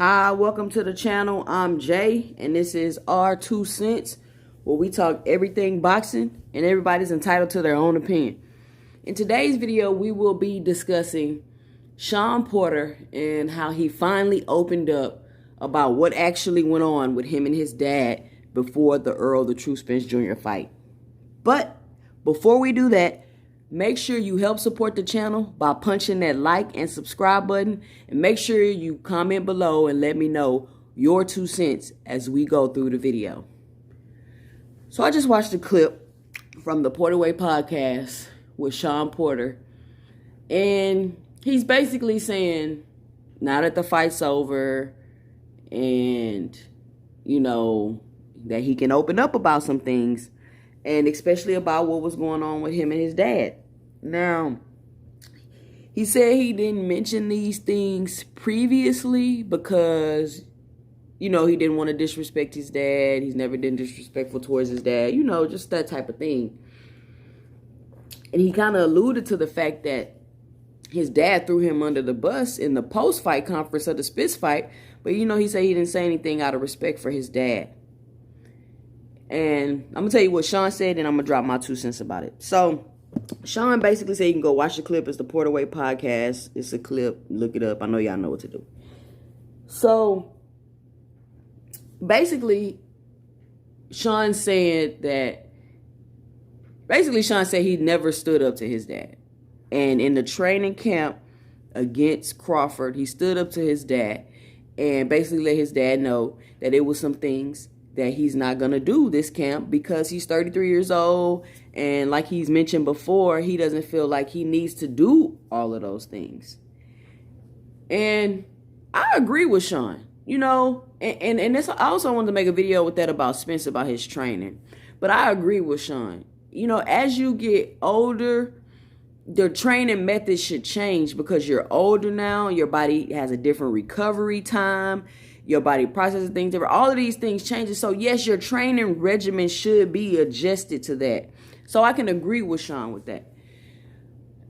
Hi, welcome to the channel. I'm Jay, and this is our 2 cents, where we talk everything boxing, and everybody's entitled to their own opinion. In today's video, we will be discussing Shawn Porter and how he finally opened up about what actually went on with him and his dad before the Earl the True Spence Jr. fight. But before we do that, make sure you help support the channel by punching that like and subscribe button, and make sure you comment below and let me know your 2 cents as we go through the video. So I just watched a clip from the Porter Way podcast with Shawn Porter, and he's basically saying now that the fight's over and that he can open up about some things, and especially about what was going on with him and his dad. Now, he said he didn't mention these things previously because, he didn't want to disrespect his dad. He's never been disrespectful towards his dad, just that type of thing. And he kind of alluded to the fact that his dad threw him under the bus in the post-fight conference of the Spitz fight. But, he said he didn't say anything out of respect for his dad. And I'm going to tell you what Shawn said, and I'm going to drop my 2 cents about it. So, Shawn basically said you can go watch the clip. It's the Porter Way podcast. It's a clip. Look it up. I know y'all know what to do. So, basically, Shawn said he never stood up to his dad. And in the training camp against Crawford, he stood up to his dad and basically let his dad know that it was some things that he's not going to do this camp because he's 33 years old. And like he's mentioned before, he doesn't feel like he needs to do all of those things. And I agree with Shawn, and this, I also wanted to make a video with that about Spence, about his training. But I agree with Shawn. As you get older, the training methods should change because you're older now. Your body has a different recovery time. Your body processes things different. All of these things changes. So yes, your training regimen should be adjusted to that. So I can agree with Shawn with that.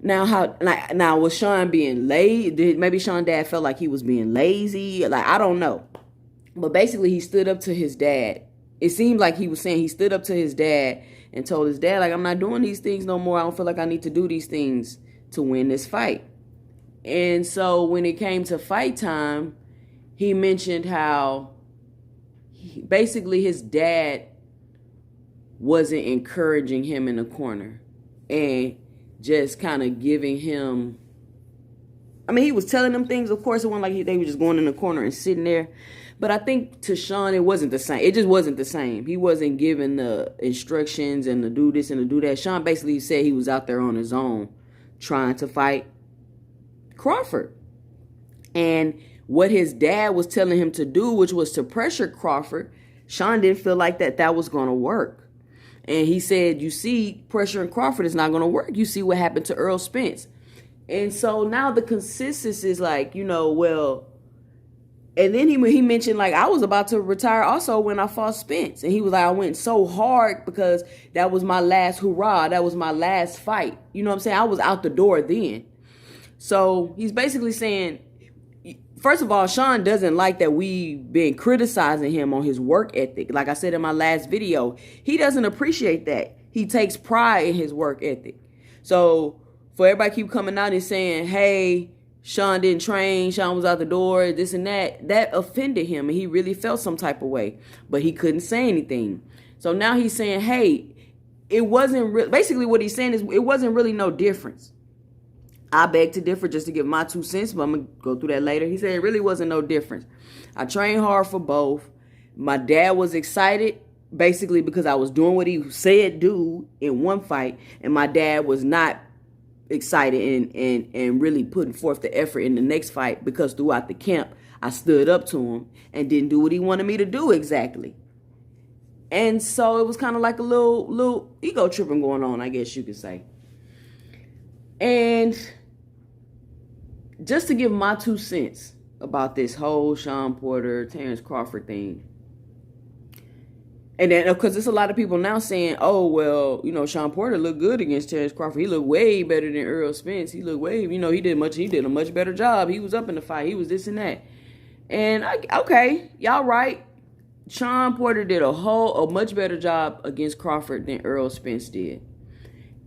Now was Shawn being lazy? Maybe Shawn's dad felt like he was being lazy? I don't know. But basically, he stood up to his dad. It seemed like he was saying he stood up to his dad and told his dad, I'm not doing these things no more. I don't feel like I need to do these things to win this fight. And so when it came to fight time, he mentioned how basically his dad wasn't encouraging him in the corner and just kind of giving him, he was telling them things. Of course, it wasn't like they were just going in the corner and sitting there. But I think to Shawn, it wasn't the same. It just wasn't the same. He wasn't giving the instructions and to do this and to do that. Shawn basically said he was out there on his own trying to fight Crawford. And what his dad was telling him to do, which was to pressure Crawford, Shawn didn't feel like that was going to work. And he said, you see, pressuring Crawford is not going to work. You see what happened to Earl Spence. And so now the consensus is and then he mentioned, I was about to retire also when I fought Spence. And he was like, I went so hard because that was my last hurrah. That was my last fight. You know what I'm saying? I was out the door then. So he's basically saying, first of all, Shawn doesn't like that we've been criticizing him on his work ethic. Like I said in my last video, he doesn't appreciate that. He takes pride in his work ethic. So for everybody keep coming out and saying, hey, Shawn didn't train, Shawn was out the door, this and that offended him, and he really felt some type of way, but he couldn't say anything. So now he's saying, hey, it wasn't basically what he's saying is it wasn't really no difference. I beg to differ, just to give my 2 cents, but I'm going to go through that later. He said it really wasn't no difference. I trained hard for both. My dad was excited basically because I was doing what he said do in one fight, and my dad was not excited and really putting forth the effort in the next fight because throughout the camp I stood up to him and didn't do what he wanted me to do exactly. And so it was kind of like a little ego tripping going on, I guess you could say. And just to give my 2 cents about this whole Shawn Porter, Terence Crawford thing. And then, because there's a lot of people now saying, oh, well, Shawn Porter looked good against Terence Crawford. He looked way better than Earl Spence. He looked way, he did a much better job. He was up in the fight. He was this and that. And okay, y'all right. Shawn Porter did a much better job against Crawford than Errol Spence did.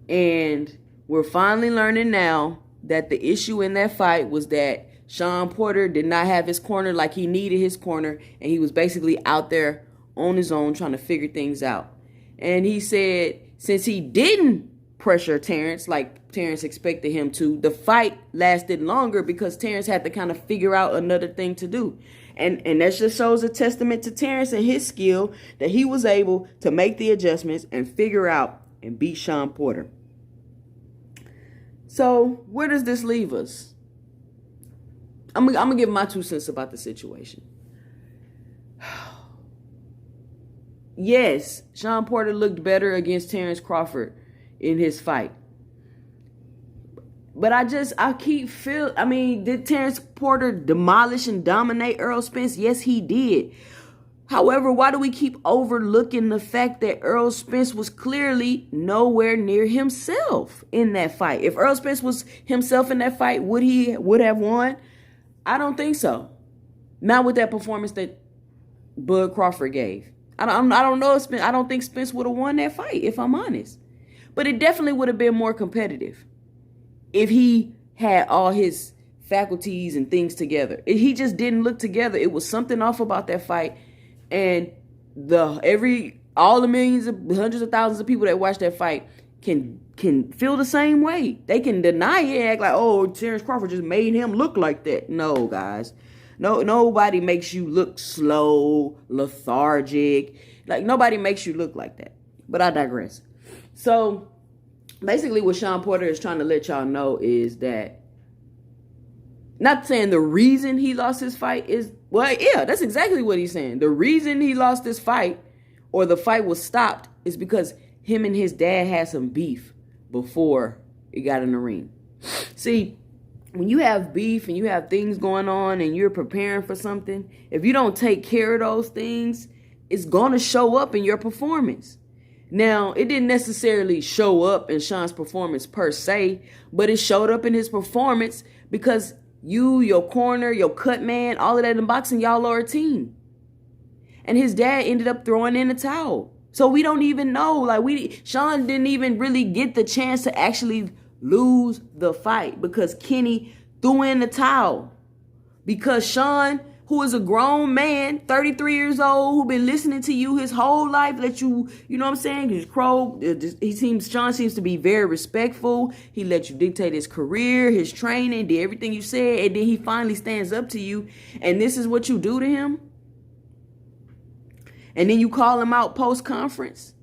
And we're finally learning now that the issue in that fight was that Shawn Porter did not have his corner like he needed his corner, and he was basically out there on his own trying to figure things out. And he said since he didn't pressure Terence like Terence expected him to, the fight lasted longer because Terence had to kind of figure out another thing to do. And that just shows a testament to Terence and his skill that he was able to make the adjustments and figure out and beat Shawn Porter. So where does this leave us? I'm gonna give my 2 cents about the situation. Yes, Shawn Porter looked better against Terence Crawford in his fight. But did Terence Porter demolish and dominate Errol Spence? Yes, he did. However, why do we keep overlooking the fact that Errol Spence was clearly nowhere near himself in that fight? If Errol Spence was himself in that fight, would have won? I don't think so. Not with that performance that Bud Crawford gave. I don't know if I don't think Spence would have won that fight, if I'm honest. But it definitely would have been more competitive if he had all his faculties and things together. He just didn't look together. It was something off about that fight. And all the millions of hundreds of thousands of people that watch that fight can feel the same way. They can deny it and act like, oh, Terence Crawford just made him look like that. No, guys. No, nobody makes you look slow, lethargic. Like, nobody makes you look like that. But I digress. So basically what Shawn Porter is trying to let y'all know is that, not saying the reason he lost his fight is, well, yeah, that's exactly what he's saying. The reason he lost this fight or the fight was stopped is because him and his dad had some beef before it got in the ring. See, when you have beef and you have things going on and you're preparing for something, if you don't take care of those things, it's going to show up in your performance. Now, it didn't necessarily show up in Shawn's performance per se, but it showed up in his performance because you, your corner, your cut man, all of that in boxing, y'all are a team. And his dad ended up throwing in the towel. So we don't even know. Shawn didn't even really get the chance to actually lose the fight because Kenny threw in the towel. Because Shawn, who is a grown man, 33 years old, who been listening to you his whole life, let you know what I'm saying? Shawn seems to be very respectful. He let you dictate his career, his training, did everything you said, and then he finally stands up to you, and this is what you do to him? And then you call him out post-conference?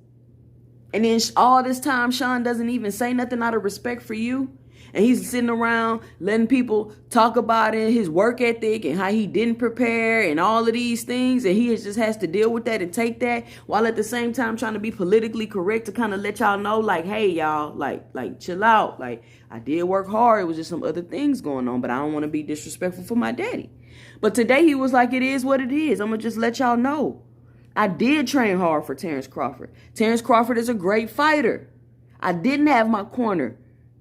And then all this time, Shawn doesn't even say nothing out of respect for you? And he's sitting around letting people talk about it, his work ethic and how he didn't prepare and all of these things. And he just has to deal with that and take that while at the same time trying to be politically correct to kind of let y'all know, like, hey, y'all, like chill out. Like, I did work hard. It was just some other things going on, but I don't want to be disrespectful for my daddy. But today he was like, it is what it is. I'm going to just let y'all know. I did train hard for Terence Crawford. Terence Crawford is a great fighter. I didn't have my corner.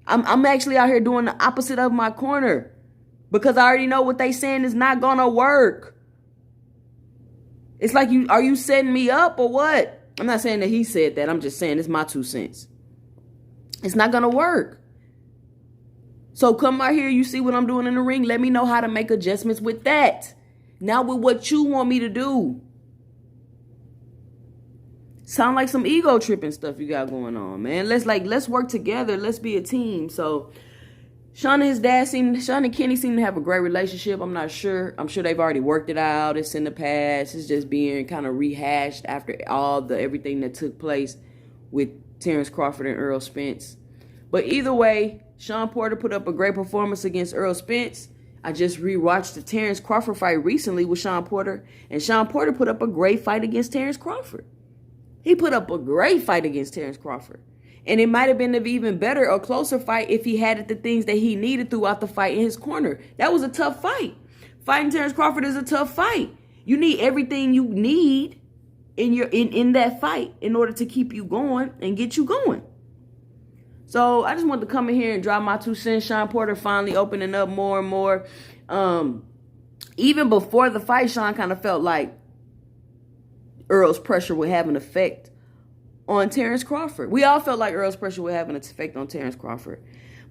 I'm actually out here doing the opposite of my corner because I already know what they saying is not going to work. It's like, are you setting me up or what? I'm not saying that he said that. I'm just saying it's my 2 cents. It's not going to work. So come out here. You see what I'm doing in the ring. Let me know how to make adjustments with that. Not with what you want me to do. Sound like some ego tripping stuff you got going on, man. Let's work together. Let's be a team. So Shawn and Kenny seem to have a great relationship. I'm not sure. I'm sure they've already worked it out. It's in the past. It's just being kind of rehashed after everything that took place with Terence Crawford and Errol Spence. But either way, Shawn Porter put up a great performance against Errol Spence. I just rewatched the Terence Crawford fight recently with Shawn Porter, and Shawn Porter put up a great fight against Terence Crawford. He put up a great fight against Terence Crawford. And it might have been an even better or closer fight if he had the things that he needed throughout the fight in his corner. That was a tough fight. Fighting Terence Crawford is a tough fight. You need everything you need in that fight in order to keep you going and get you going. So I just wanted to come in here and drop my 2 cents. Shawn Porter finally opening up more and more. even before the fight, Shawn kind of felt like Earl's pressure would have an effect on Terence Crawford. We all felt like Earl's pressure would have an effect on Terence Crawford.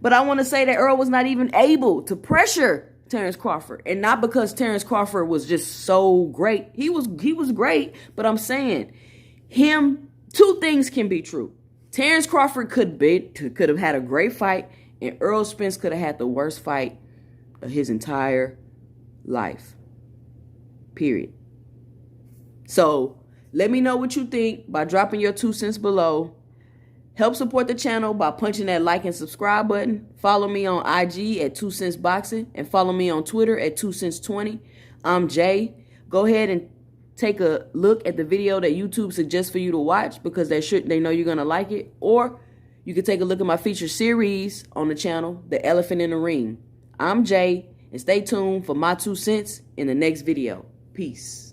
But I want to say that Earl was not even able to pressure Terence Crawford. And not because Terence Crawford was just so great. He was great, but I'm saying two things can be true. Terence Crawford could have had a great fight, and Earl Spence could have had the worst fight of his entire life. Period. So let me know what you think by dropping your 2 cents below. Help support the channel by punching that like and subscribe button. Follow me on IG at 2 Cents Boxing and follow me on Twitter at 2 Cents 20. I'm Jay. Go ahead and take a look at the video that YouTube suggests for you to watch because they know you're gonna like it. Or you can take a look at my feature series on the channel, The Elephant in the Ring. I'm Jay, and stay tuned for my 2 cents in the next video. Peace.